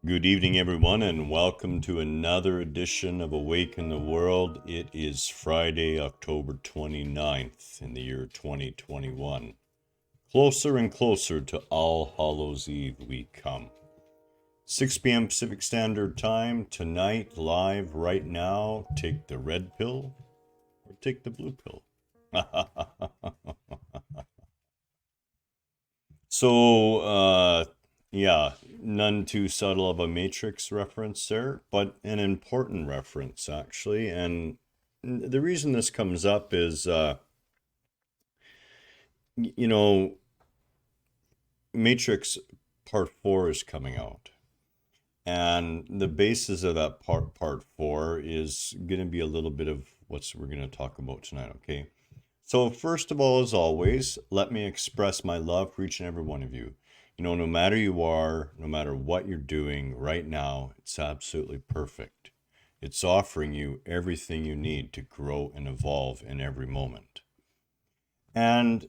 Good evening, everyone, and welcome to another edition of Awaken the World. It is Friday, October 29th in the year 2021. Closer and closer to All Hallows Eve we come. 6 p.m. Pacific Standard Time, tonight, live right now. Take the red pill or take the blue pill. So, yeah, none too subtle of a Matrix reference there, but an important reference, actually. And the reason this comes up is, you know, Matrix Part 4 is coming out. And the basis of that part 4 is going to be a little bit of what we're going to talk about tonight, okay? So, first of all, as always, let me express my love for each and every one of you. No matter you are, no matter what you're doing right now, it's absolutely perfect. It's offering you everything you need to grow and evolve in every moment. And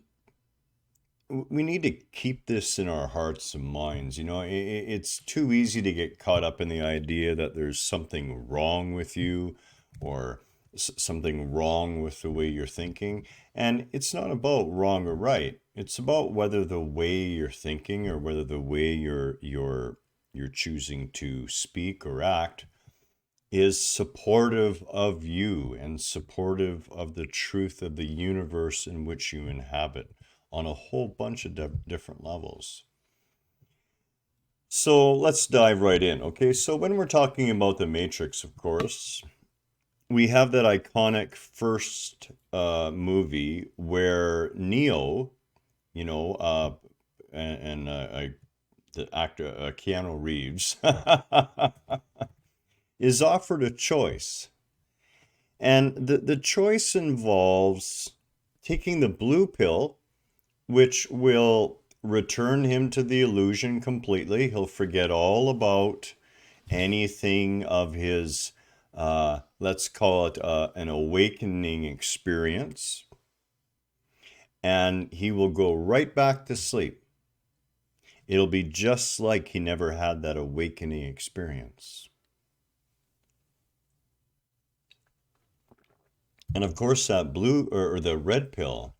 we need to keep this in our hearts and minds. It's too easy to get caught up in the idea that there's something wrong with you or something wrong with the way you're thinking. And it's not about wrong or right. It's about whether the way you're thinking or whether the way you're choosing to speak or act is supportive of you and supportive of the truth of the universe in which you inhabit on a whole bunch of different levels. So let's dive right in. Okay, so when we're talking about the Matrix, of course, we have that iconic first movie where Neo, you know, the actor Keanu Reeves, is offered a choice. And the choice involves taking the blue pill, which will return him to the illusion completely. He'll forget all about anything of his, let's call it an awakening experience, and he will go right back to sleep. It'll be just like he never had that awakening experience. And of course, that blue or the red pill,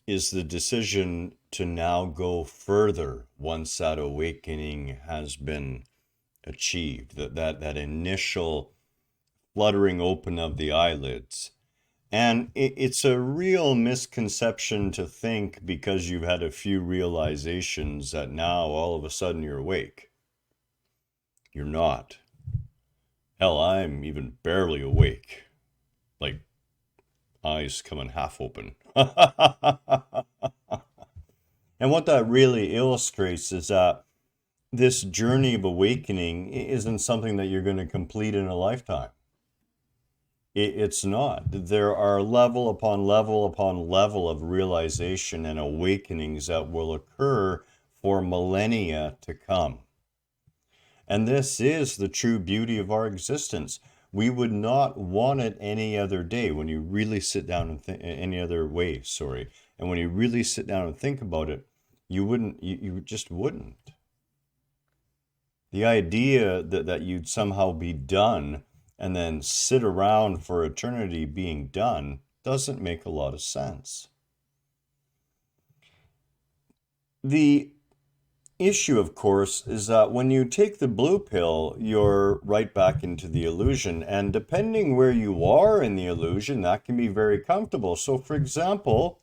is the decision to now go further once that awakening has been achieved, that initial fluttering open of the eyelids. And it's a real misconception to think because you've had a few realizations that now all of a sudden you're awake. You're not. Hell, I'm even barely awake. Like eyes coming half open. And what that really illustrates is that this journey of awakening isn't something that you're going to complete in a lifetime. It's not. There are level upon level upon level of realization and awakenings that will occur for millennia to come. And this is the true beauty of our existence. We would not want it any other day when you really sit down and think, any other way, sorry. And when you really sit down and think about it, you just wouldn't. The idea that you'd somehow be done and then sit around for eternity being done doesn't make a lot of sense. The issue, of course, is that when you take the blue pill, you're right back into the illusion. And depending where you are in the illusion, that can be very comfortable. So, for example,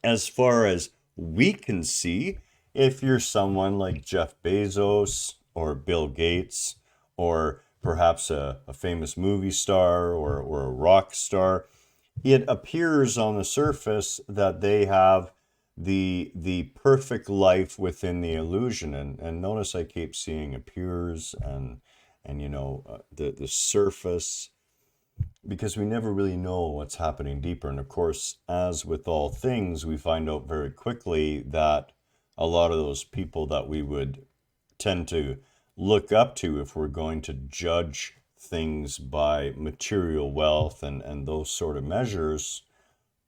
as far as we can see, if you're someone like Jeff Bezos or Bill Gates or perhaps a famous movie star or a rock star, it appears on the surface that they have the perfect life within the illusion. And notice I keep seeing appears and the surface, because we never really know what's happening deeper. And of course, as with all things, we find out very quickly that a lot of those people that we would tend to look up to if we're going to judge things by material wealth and those sort of measures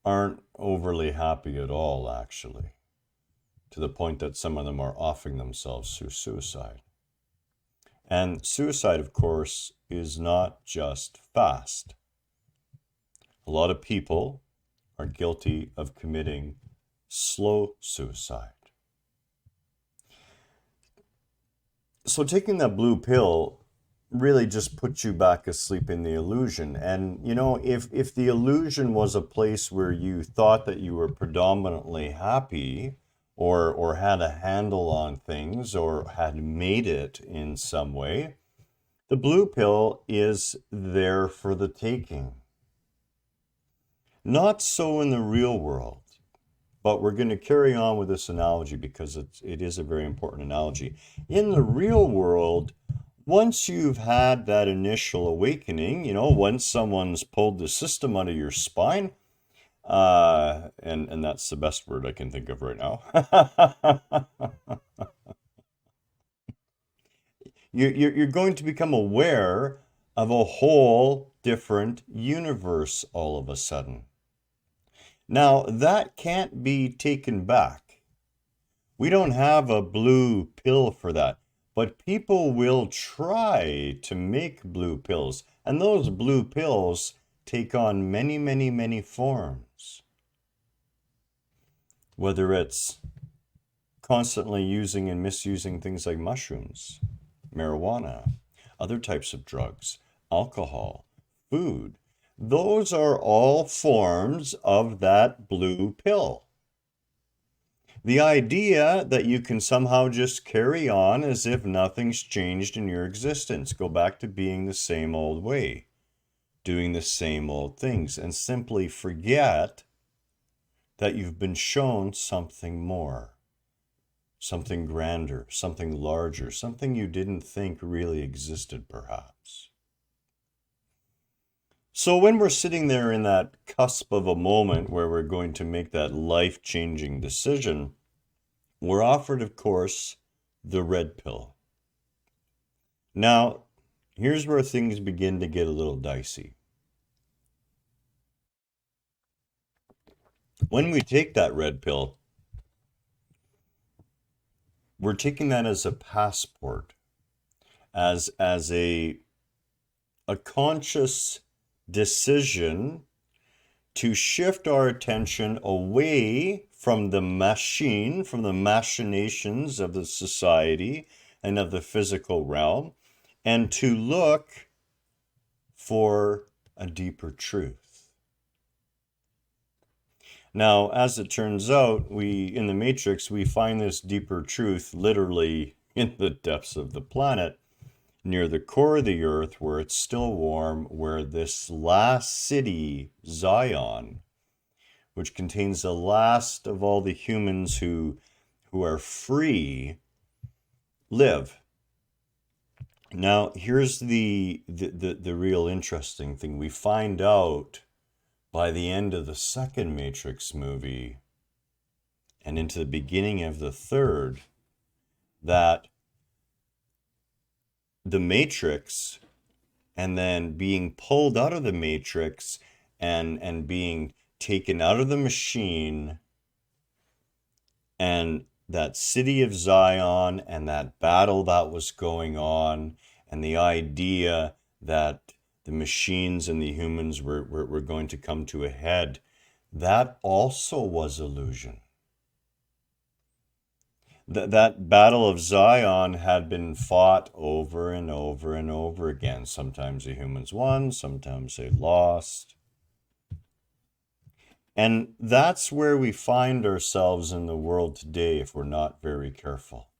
aren't overly happy at all, actually. to the point that some of them are offing themselves through suicide. And suicide, of course, is not just fast. A lot of people are guilty of committing slow suicide. So taking that blue pill really just puts you back asleep in the illusion. And if the illusion was a place where you thought that you were predominantly happy or had a handle on things or had made it in some way, the blue pill is there for the taking. Not so in the real world. But we're going to carry on with this analogy because it is a very important analogy. In the real world, once you've had that initial awakening, once someone's pulled the system out of your spine, and that's the best word I can think of right now. You're going to become aware of a whole different universe all of a sudden. Now, that can't be taken back. We don't have a blue pill for that, but people will try to make blue pills, and those blue pills take on many, many, many forms. Whether it's constantly using and misusing things like mushrooms, marijuana, other types of drugs, alcohol, food. Those are all forms of that blue pill. The idea that you can somehow just carry on as if nothing's changed in your existence, go back to being the same old way, doing the same old things, and simply forget that you've been shown something more, something grander, something larger, something you didn't think really existed, perhaps. So when we're sitting there in that cusp of a moment where we're going to make that life-changing decision, we're offered, of course, the red pill. Now, here's where things begin to get a little dicey. When we take that red pill, we're taking that as a passport, as a conscious decision to shift our attention away from the machine, from the machinations of the society and of the physical realm, and to look for a deeper truth. Now, as it turns out, in the Matrix, we find this deeper truth literally in the depths of the planet, near the core of the earth, where it's still warm, where this last city, Zion, which contains the last of all the humans who are free, live. Now, here's the real interesting thing. We find out by the end of the second Matrix movie and into the beginning of the third that the Matrix, and then being pulled out of the Matrix and being taken out of the machine, and that city of Zion and that battle that was going on, and the idea that the machines and the humans were going to come to a head, that also was illusion. That battle of Zion had been fought over and over and over again. Sometimes the humans won, sometimes they lost. And that's where we find ourselves in the world today if we're not very careful.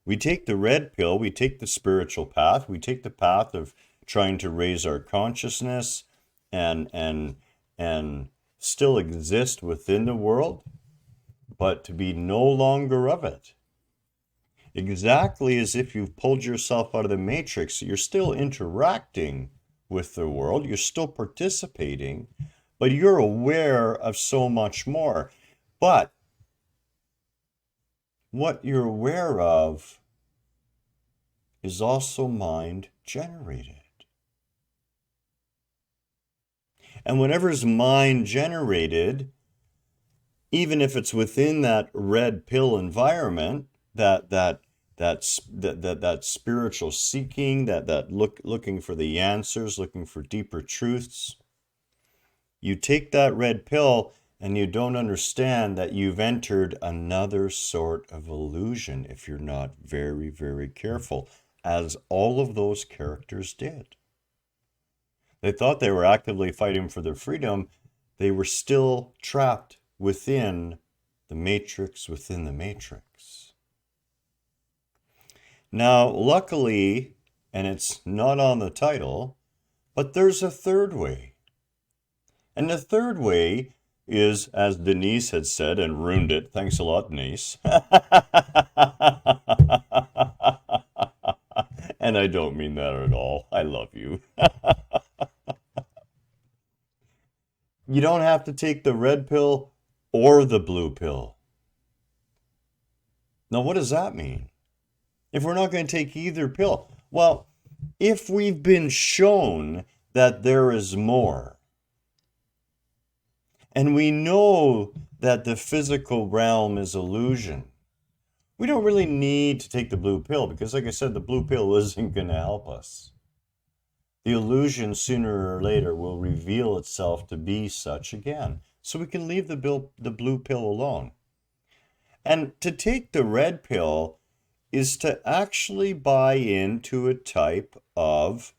We take the red pill, we take the spiritual path, we take the path of trying to raise our consciousness and still exist within the world, but to be no longer of it. Exactly as if you've pulled yourself out of the Matrix, you're still interacting with the world, you're still participating, but you're aware of so much more. But what you're aware of is also mind generated. And whatever's mind generated even if it's within that red pill environment, that spiritual seeking, looking for the answers, looking for deeper truths, you take that red pill and you don't understand that you've entered another sort of illusion if you're not very, very careful, as all of those characters did. They thought they were actively fighting for their freedom. They were still trapped within the matrix within the matrix. Now, luckily, and it's not on the title, but there's a third way. And the third way is, as Denise had said and ruined it. Thanks a lot, Denise. And I don't mean that at all. I love you. You don't have to take the red pill or the blue pill. Now, what does that mean? If we're not going to take either pill, well, if we've been shown that there is more, and we know that the physical realm is illusion, we don't really need to take the blue pill because, like I said, the blue pill isn't going to help us. The illusion sooner or later will reveal itself to be such again. So we can leave the blue pill alone. And to take the red pill is to actually buy into a type of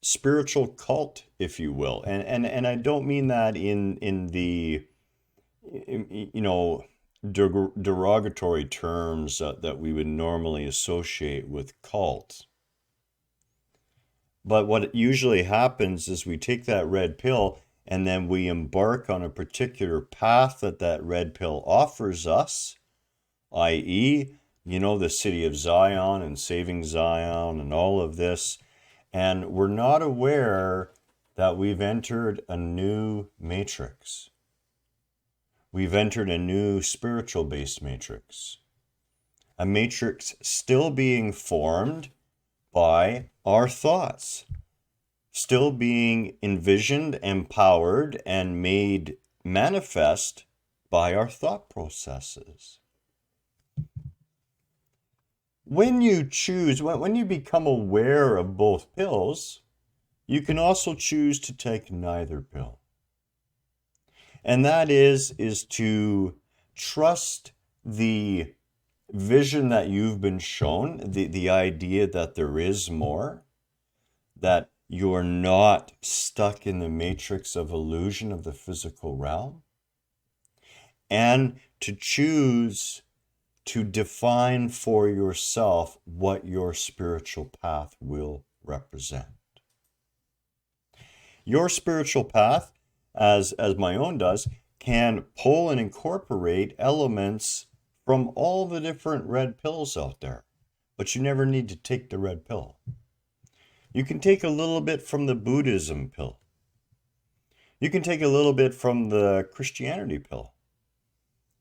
spiritual cult, if you will. And I don't mean that in the, derogatory terms that we would normally associate with cult. But what usually happens is we take that red pill and then we embark on a particular path that red pill offers us, i.e., the city of Zion and saving Zion and all of this. And we're not aware that we've entered a new matrix. We've entered a new spiritual-based matrix. A matrix still being formed by our thoughts, still being envisioned, empowered, and made manifest by our thought processes. When you choose, when you become aware of both pills, you can also choose to take neither pill. And that is to trust the vision that you've been shown, the idea that there is more, that you're not stuck in the matrix of illusion of the physical realm, and to choose to define for yourself what your spiritual path will represent. Your spiritual path, as my own does, can pull and incorporate elements from all the different red pills out there, but you never need to take the red pill. You can take a little bit from the Buddhism pill. You can take a little bit from the Christianity pill.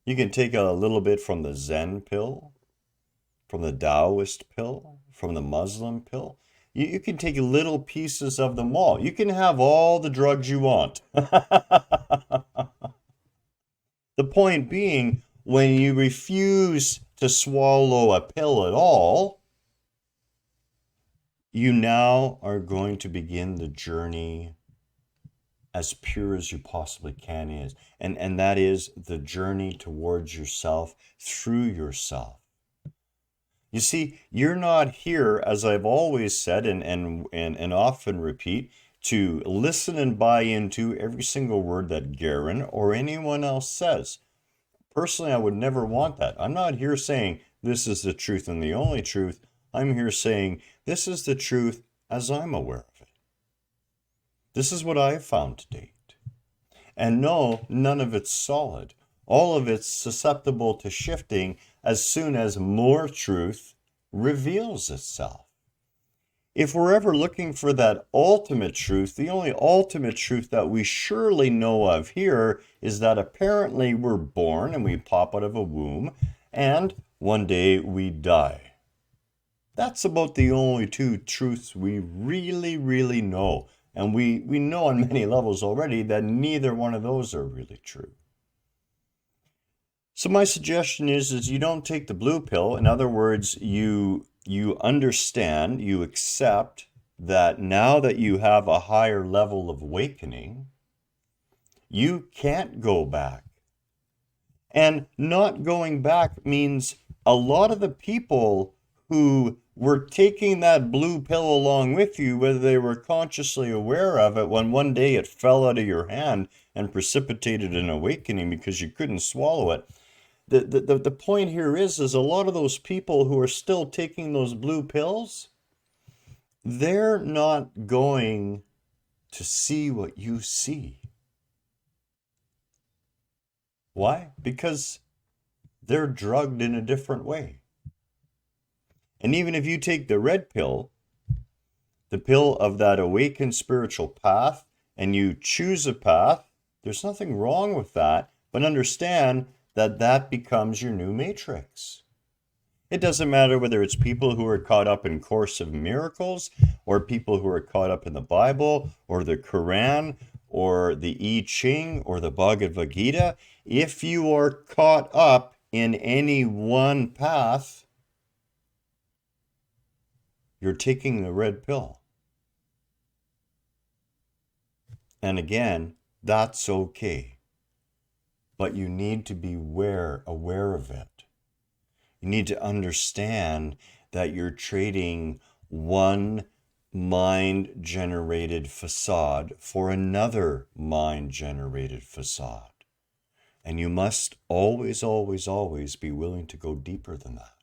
You can take a little bit from the Zen pill, from the Taoist pill, from the Muslim pill. You can take little pieces of them all. You can have all the drugs you want. The point being, when you refuse to swallow a pill at all, you now are going to begin the journey as pure as you possibly can is. And that is the journey towards yourself, through yourself. You see, you're not here, as I've always said and often repeat, to listen and buy into every single word that Garhen or anyone else says. Personally, I would never want that. I'm not here saying this is the truth and the only truth. I'm here saying this is the truth as I'm aware of it. This is what I've found to date. And no, none of it's solid. All of it's susceptible to shifting as soon as more truth reveals itself. If we're ever looking for that ultimate truth, the only ultimate truth that we surely know of here is that apparently we're born and we pop out of a womb and one day we die. That's about the only two truths we really, really know. And we know on many levels already that neither one of those are really true. So my suggestion is you don't take the blue pill. In other words, you understand, you accept that now that you have a higher level of awakening, you can't go back. And not going back means a lot of the people who were taking that blue pill along with you, whether they were consciously aware of it, when one day it fell out of your hand and precipitated an awakening because you couldn't swallow it. The point here is a lot of those people who are still taking those blue pills, they're not going to see what you see. Why? Because they're drugged in a different way. And even if you take the red pill, the pill of that awakened spiritual path, and you choose a path, there's nothing wrong with that, but understand that that becomes your new matrix. It doesn't matter whether it's people who are caught up in Course of Miracles, or people who are caught up in the Bible, or the Quran, or the I Ching, or the Bhagavad Gita. If you are caught up in any one path, you're taking the red pill. And again, that's okay. But you need to be aware of it. You need to understand that you're trading one mind-generated facade for another mind-generated facade. And you must always, always, always be willing to go deeper than that.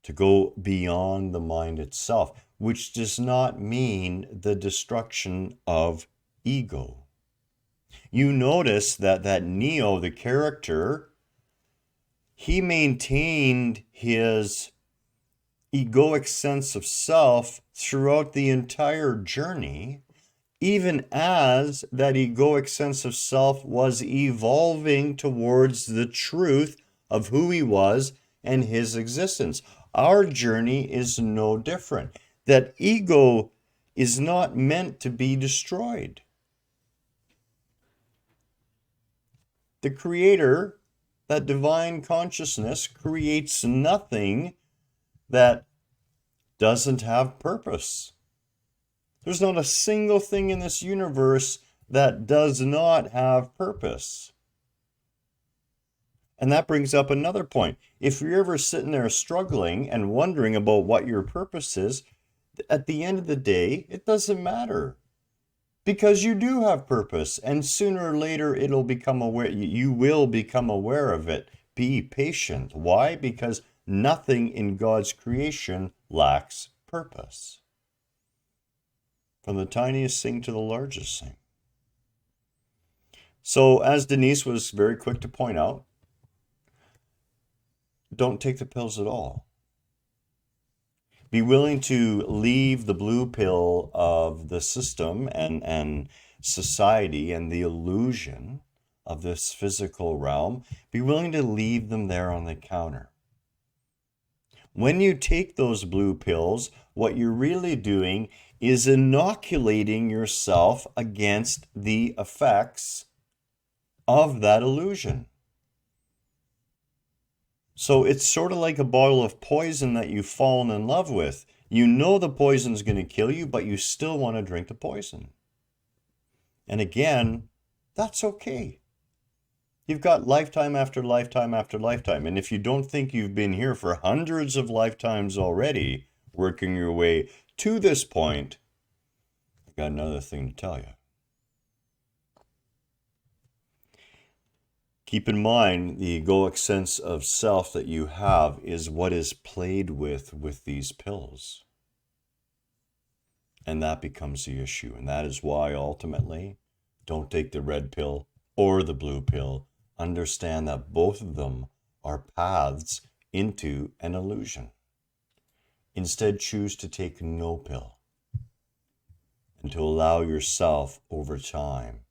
To go beyond the mind itself, which does not mean the destruction of ego. You notice that Neo, the character, he maintained his egoic sense of self throughout the entire journey, even as that egoic sense of self was evolving towards the truth of who he was and his existence. Our journey is no different. That ego is not meant to be destroyed. The Creator, that divine consciousness, creates nothing that doesn't have purpose. There's not a single thing in this universe that does not have purpose. And that brings up another point. If you're ever sitting there struggling and wondering about what your purpose is, at the end of the day, it doesn't matter. Because you do have purpose, and sooner or later it'll become aware. You will become aware of it. Be patient. Why? Because nothing in God's creation lacks purpose. From the tiniest thing to the largest thing. So, as Denise was very quick to point out, don't take the pills at all. Be willing to leave the blue pill of the system and society and the illusion of this physical realm. Be willing to leave them there on the counter. When you take those blue pills, what you're really doing is inoculating yourself against the effects of that illusion. So it's sort of like a bottle of poison that you've fallen in love with. You know the poison's going to kill you, but you still want to drink the poison. And again, that's okay. You've got lifetime after lifetime after lifetime. And if you don't think you've been here for hundreds of lifetimes already, working your way to this point, I've got another thing to tell you. Keep in mind, the egoic sense of self that you have is what is played with these pills. And that becomes the issue. And that is why, ultimately, don't take the red pill or the blue pill. Understand that both of them are paths into an illusion. Instead, choose to take no pill and to allow yourself over time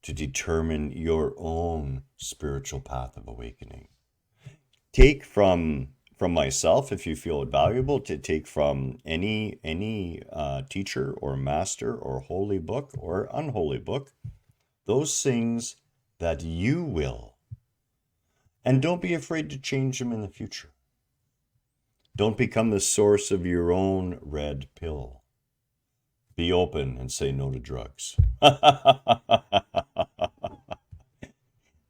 to determine your own spiritual path of awakening. Take from myself, if you feel it valuable, to take from any teacher or master or holy book or unholy book, those things that you will And don't be afraid to change them in the future. Don't become the source of your own red pill. Be open and say no to drugs.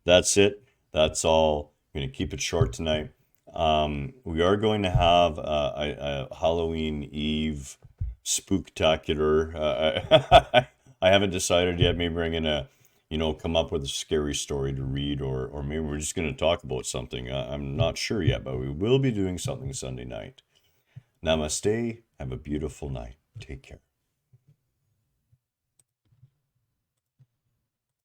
That's it. That's all. I'm going to keep it short tonight. We are going to have a Halloween Eve spooktacular. I haven't decided yet. Maybe we're going to, come up with a scary story to read, or maybe we're just going to talk about something. I'm not sure yet, but we will be doing something Sunday night. Namaste. Have a beautiful night. Take care.